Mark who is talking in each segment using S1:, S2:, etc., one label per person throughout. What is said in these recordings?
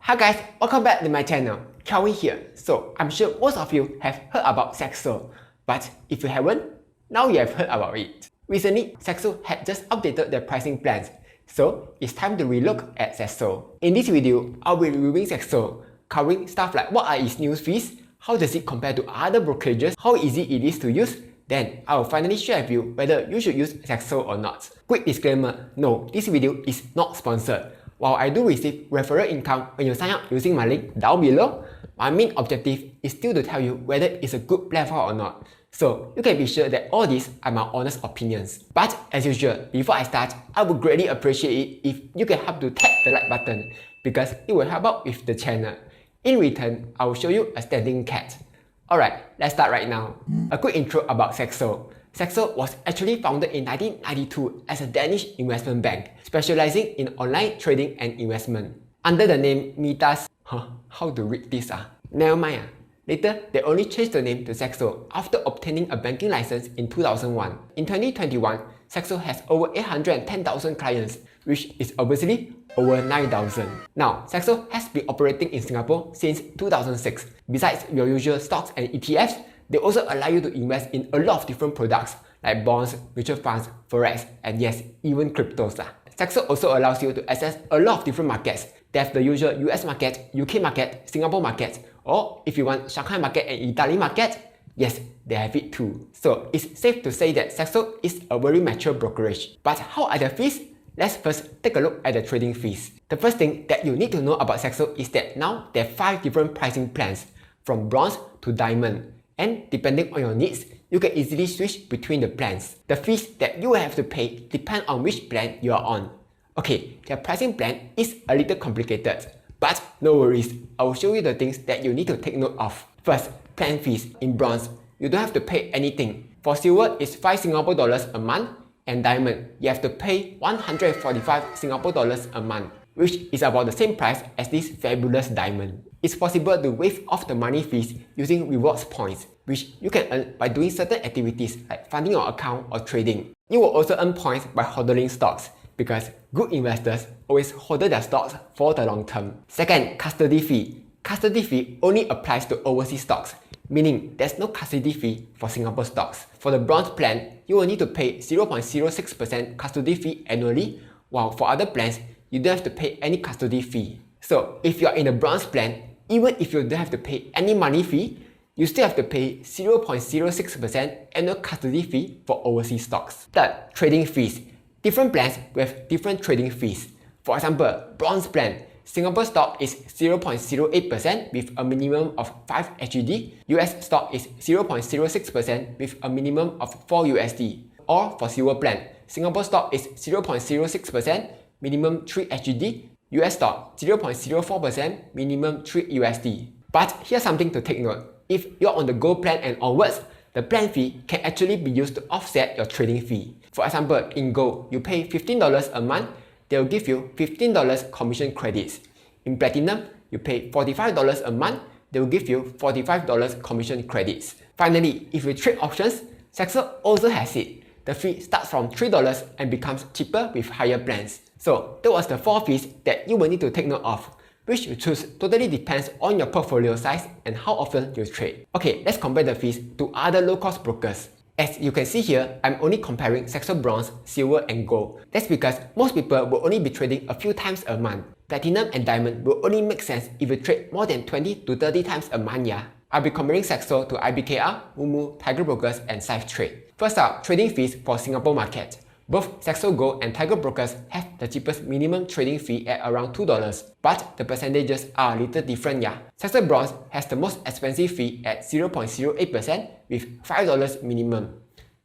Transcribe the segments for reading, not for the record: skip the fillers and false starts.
S1: Hi guys, welcome back to my channel. Kelvin here. So I'm sure most of you have heard about Saxo, but if you haven't, now you have heard about it. Recently, Saxo had just updated their pricing plans, so it's time to relook at Saxo. In this video, I'll be reviewing Saxo, covering stuff like what are its news fees, how does it compare to other brokerages, how easy it is to use. Then I will finally share with you whether you should use Saxo or not. Quick disclaimer, no, this video is not sponsored. While I do receive referral income when you sign up using my link down below, my main objective is still to tell you whether it's a good platform or not. So you can be sure that all these are my honest opinions. But as usual, before I start, I would greatly appreciate it if you can help to tap the like button because it will help out with the channel. In return, I will show you a standing cat. Alright, let's start right now. A quick intro about Saxo. Saxo was actually founded in 1992 as a Danish investment bank, specializing in online trading and investment. Under the name Mitas, how to read this? Never mind. Later, they only changed the name to Saxo after obtaining a banking license in 2001. In 2021, Saxo has over 810,000 clients, which is obviously over 9,000. Now, Saxo has been operating in Singapore since 2006. Besides your usual stocks and ETFs, they also allow you to invest in a lot of different products like bonds, mutual funds, forex, and yes, even cryptos. Saxo also allows you to access a lot of different markets. They have the usual US market, UK market, Singapore market, or if you want Shanghai market and Italy market, yes, they have it too. So it's safe to say that Saxo is a very mature brokerage. But how are the fees? Let's first take a look at the trading fees. The first thing that you need to know about Saxo is that now there are 5 different pricing plans, from bronze to diamond. And depending on your needs, you can easily switch between the plans. The fees that you will have to pay depend on which plan you are on. Okay, their pricing plan is a little complicated, but no worries, I will show you the things that you need to take note of. First, plan fees. In bronze, you don't have to pay anything. For silver, it's 5 Singapore dollars a month, and diamond, you have to pay 145 Singapore dollars a month, which is about the same price as this fabulous diamond. It's possible to waive off the money fees using rewards points, which you can earn by doing certain activities like funding your account or trading. You will also earn points by hodling stocks, because good investors always hodl their stocks for the long term. Second, custody fee. Custody fee only applies to overseas stocks, meaning there's no custody fee for Singapore stocks. For the bronze plan, you will need to pay 0.06% custody fee annually, while for other plans, you don't have to pay any custody fee. So if you're in a bronze plan, even if you don't have to pay any money fee, you still have to pay 0.06% annual custody fee for overseas stocks. Third, trading fees. Different plans with different trading fees. For example, bronze plan, Singapore stock is 0.08% with a minimum of 5 SGD. US stock is 0.06% with a minimum of 4 USD. Or for silver plan, Singapore stock is 0.06%, minimum 3 SGD. US stock 0.04%, minimum 3 USD. But here's something to take note. If you're on the gold plan and onwards, the plan fee can actually be used to offset your trading fee. For example, in gold, you pay $15 a month, they'll give you $15 commission credits. In platinum, you pay $45 a month, they'll give you $45 commission credits. Finally, if you trade options, Saxo also has it. The fee starts from $3 and becomes cheaper with higher plans. So that was the 4 fees that you will need to take note of. Which you choose totally depends on your portfolio size and how often you trade. Okay, let's compare the fees to other low-cost brokers. As you can see here, I'm only comparing Saxo bronze, silver and gold. That's because most people will only be trading a few times a month. Platinum and diamond will only make sense if you trade more than 20 to 30 times a month. I'll be comparing Saxo to IBKR, Moomoo, Tiger Brokers and SafeTrade. First up, trading fees for Singapore market. Both Saxo Gold and Tiger Brokers have the cheapest minimum trading fee at around $2, but the percentages are a little different. Saxo Bronze has the most expensive fee at 0.08% with $5 minimum.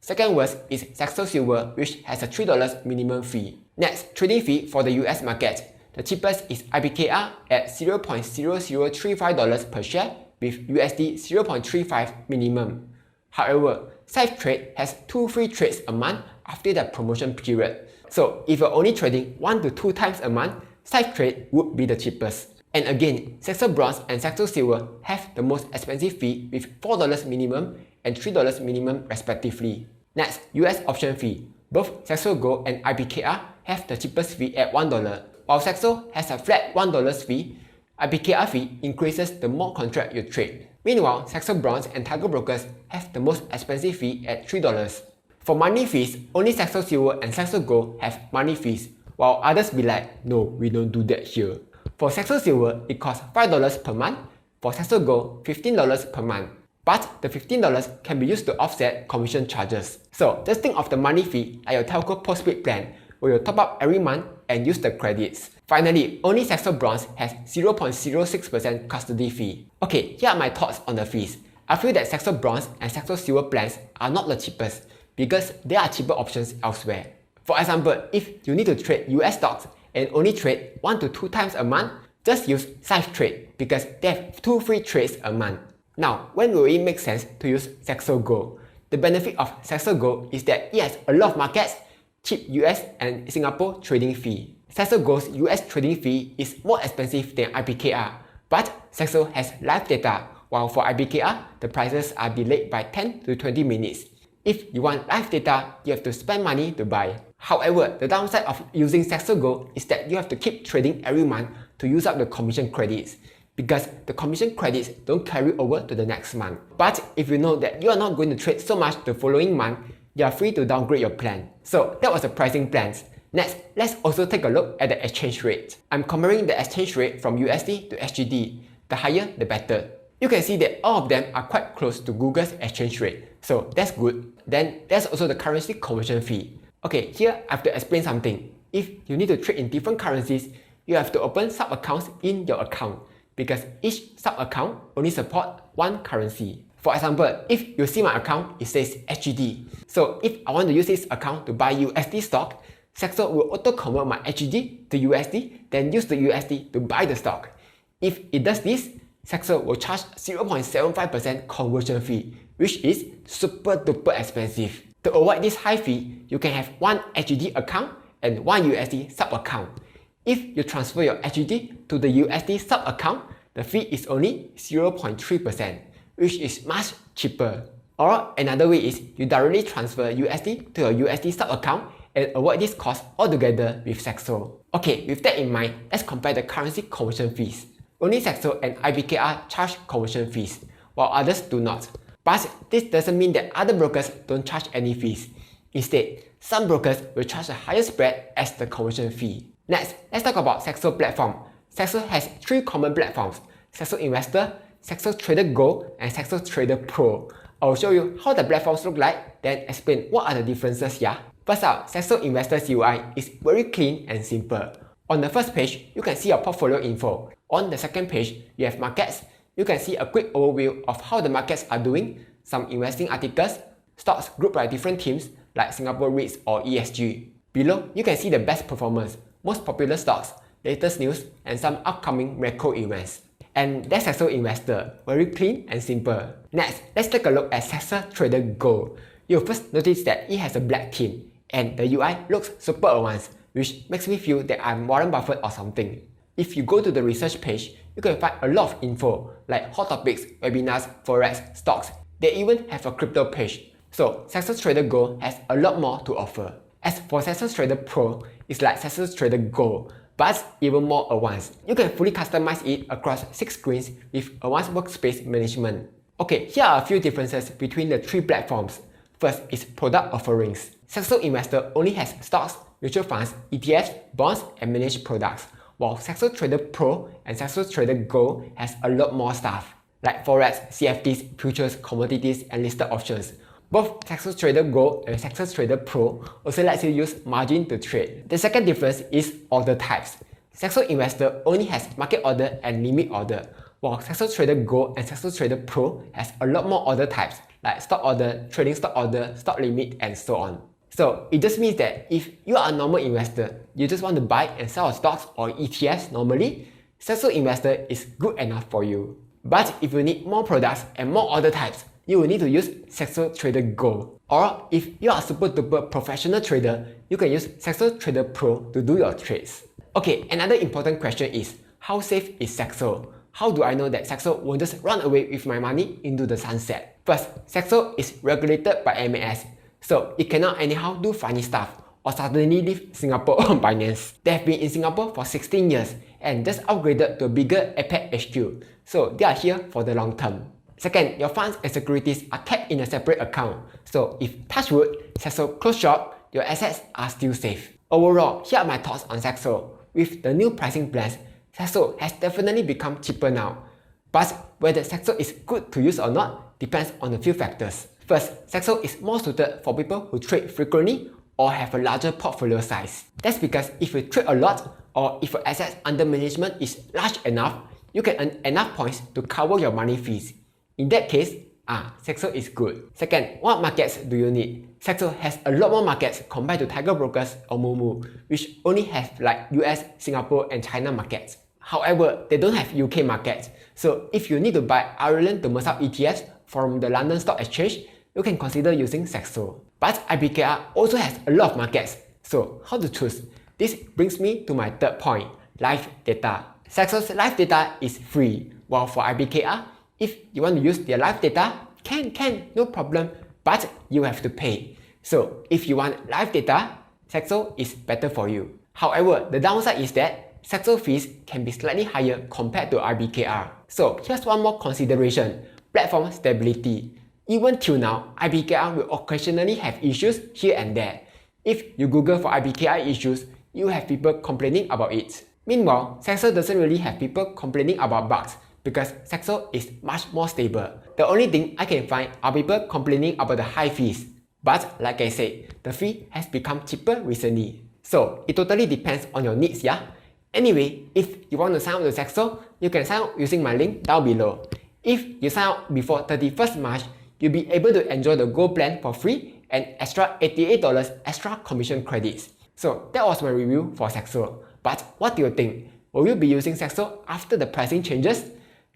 S1: Second worst is Saxo Silver, which has a $3 minimum fee. Next, trading fee for the US market. The cheapest is IBKR at $0.0035 per share with USD 0.35 minimum. However, SafeTrade has 2 free trades a month after the promotion period. So if you're only trading 1 to 2 times a month, SafeTrade would be the cheapest. And again, Saxo Bronze and Saxo Silver have the most expensive fee with $4 minimum and $3 minimum respectively. Next, US option fee. Both Saxo Gold and IBKR have the cheapest fee at $1, while Saxo has a flat $1 fee IBKR fee increases the more contract you trade. Meanwhile, Saxo Bronze and Tiger Brokers have the most expensive fee at $3. For money fees, only Saxo Silver and Saxo Gold have money fees, while others be like, no, we don't do that here. For Saxo Silver, it costs $5 per month, for Saxo Gold, $15 per month. But the $15 can be used to offset commission charges. So just think of the money fee like your telco postpaid plan, where you top up every month and use the credits. Finally, only Saxo Bronze has 0.06% custody fee. Okay, here are my thoughts on the fees. I feel that Saxo Bronze and Saxo Silver plans are not the cheapest because there are cheaper options elsewhere. For example, if you need to trade US stocks and only trade 1 to 2 times a month, just use Safe Trade because they have 2 free trades a month. Now, when will it make sense to use Saxo Gold? The benefit of Saxo Gold is that it has a lot of markets, cheap US and Singapore trading fee. Saxo Gold's US trading fee is more expensive than IBKR, but Saxo has live data, while for IBKR, the prices are delayed by 10 to 20 minutes. If you want live data, you have to spend money to buy. However, the downside of using Saxo Gold is that you have to keep trading every month to use up the commission credits, because the commission credits don't carry over to the next month. But if you know that you are not going to trade so much the following month, you are free to downgrade your plan. So that was the pricing plans. Next, let's also take a look at the exchange rate. I'm comparing the exchange rate from USD to SGD. The higher, the better. You can see that all of them are quite close to Google's exchange rate, so that's good. Then there's also the currency conversion fee. Okay, here I have to explain something. If you need to trade in different currencies, you have to open sub-accounts in your account, because each sub-account only support one currency. For example, if you see my account, it says SGD. So if I want to use this account to buy USD stock, Saxo will auto-convert my SGD to USD, then use the USD to buy the stock. If it does this, Saxo will charge 0.75% conversion fee, which is super duper expensive. To avoid this high fee, you can have one SGD account and one USD sub-account. If you transfer your SGD to the USD sub-account, the fee is only 0.3%, which is much cheaper. Or another way is you directly transfer USD to your USD sub-account and avoid this cost altogether with Saxo. Okay, with that in mind, let's compare the currency conversion fees. Only Saxo and IBKR charge conversion fees, while others do not. But this doesn't mean that other brokers don't charge any fees. Instead, some brokers will charge a higher spread as the conversion fee. Next, let's talk about Saxo platform. Saxo has 3 common platforms: Saxo Investor, Saxo Trader Go, and Saxo Trader Pro. I will show you how the platforms look like, then explain what are the differences here. First up, Saxo Investor's UI is very clean and simple. On the first page, you can see your portfolio info. On the second page, you have markets. You can see a quick overview of how the markets are doing, some investing articles, stocks grouped by different themes like Singapore REITs or ESG. Below, you can see the best performers, most popular stocks, latest news, and some upcoming macro events. And that's Saxo Investor, very clean and simple. Next, let's take a look at Saxo Trader Go. You'll first notice that it has a black theme, and the UI looks super advanced, which makes me feel that I'm Warren Buffett or something. If you go to the research page, you can find a lot of info like hot topics, webinars, forex, stocks. They even have a crypto page. So Saxo Trader Go has a lot more to offer. As for Saxo Trader Pro, it's like Saxo Trader Go, but even more advanced. You can fully customize it across 6 screens with advanced workspace management. Okay, here are a few differences between the 3 platforms. First is product offerings. Saxo Investor only has stocks, mutual funds, ETFs, bonds, and managed products, while Saxo Trader Pro and Saxo Trader Go has a lot more stuff, like forex, CFDs, futures, commodities, and listed options. Both Saxo Trader Go and Saxo Trader Pro also lets you use margin to trade. The second difference is order types. Saxo Investor only has market order and limit order, while Saxo Trader Go and Saxo Trader Pro has a lot more order types, like stock order, trading stock order, stock limit, and so on. So it just means that if you are a normal investor, you just want to buy and sell stocks or ETFs normally, Saxo Investor is good enough for you. But if you need more products and more order types, you will need to use Saxo Trader Go. Or if you are a super duper professional trader, you can use Saxo Trader Pro to do your trades. Okay, another important question is, how safe is Saxo? How do I know that Saxo won't just run away with my money into the sunset? First, Saxo is regulated by MAS, so it cannot anyhow do funny stuff or suddenly leave Singapore on Binance. They have been in Singapore for 16 years and just upgraded to a bigger APAC HQ, so they are here for the long term. Second, your funds and securities are kept in a separate account, so if touch wood, Saxo close shop, your assets are still safe. Overall, here are my thoughts on Saxo. With the new pricing plans, Saxo has definitely become cheaper now. But whether Saxo is good to use or not depends on a few factors. First, Saxo is more suited for people who trade frequently or have a larger portfolio size. That's because if you trade a lot or if your assets under management is large enough, you can earn enough points to cover your money fees. In that case, Saxo is good. Second, what markets do you need? Saxo has a lot more markets compared to Tiger Brokers or Moomoo, which only have like US, Singapore and China markets. However, they don't have UK markets, so if you need to buy Ireland to Mersal ETFs from the London Stock Exchange, you can consider using Saxo. But IBKR also has a lot of markets, so how to choose? This brings me to my third point, live data. Saxo's live data is free, while for IBKR, if you want to use their live data, can, no problem, but you have to pay. So if you want live data, Saxo is better for you. However, the downside is that Saxo fees can be slightly higher compared to IBKR. So here's one more consideration, platform stability. Even till now, IBKR will occasionally have issues here and there. If you Google for IBKR issues, you have people complaining about it. Meanwhile, Saxo doesn't really have people complaining about bugs because Saxo is much more stable. The only thing I can find are people complaining about the high fees. But like I said, the fee has become cheaper recently. So it totally depends on your needs, yeah? Anyway, if you want to sign up to Saxo, you can sign up using my link down below. If you sign up before 31st March, you'll be able to enjoy the Gold plan for free and extra $88 extra commission credits. So that was my review for Saxo. But what do you think? Will you be using Saxo after the pricing changes?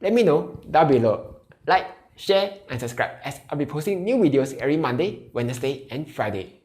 S1: Let me know down below. Like, share and subscribe as I'll be posting new videos every Monday, Wednesday and Friday.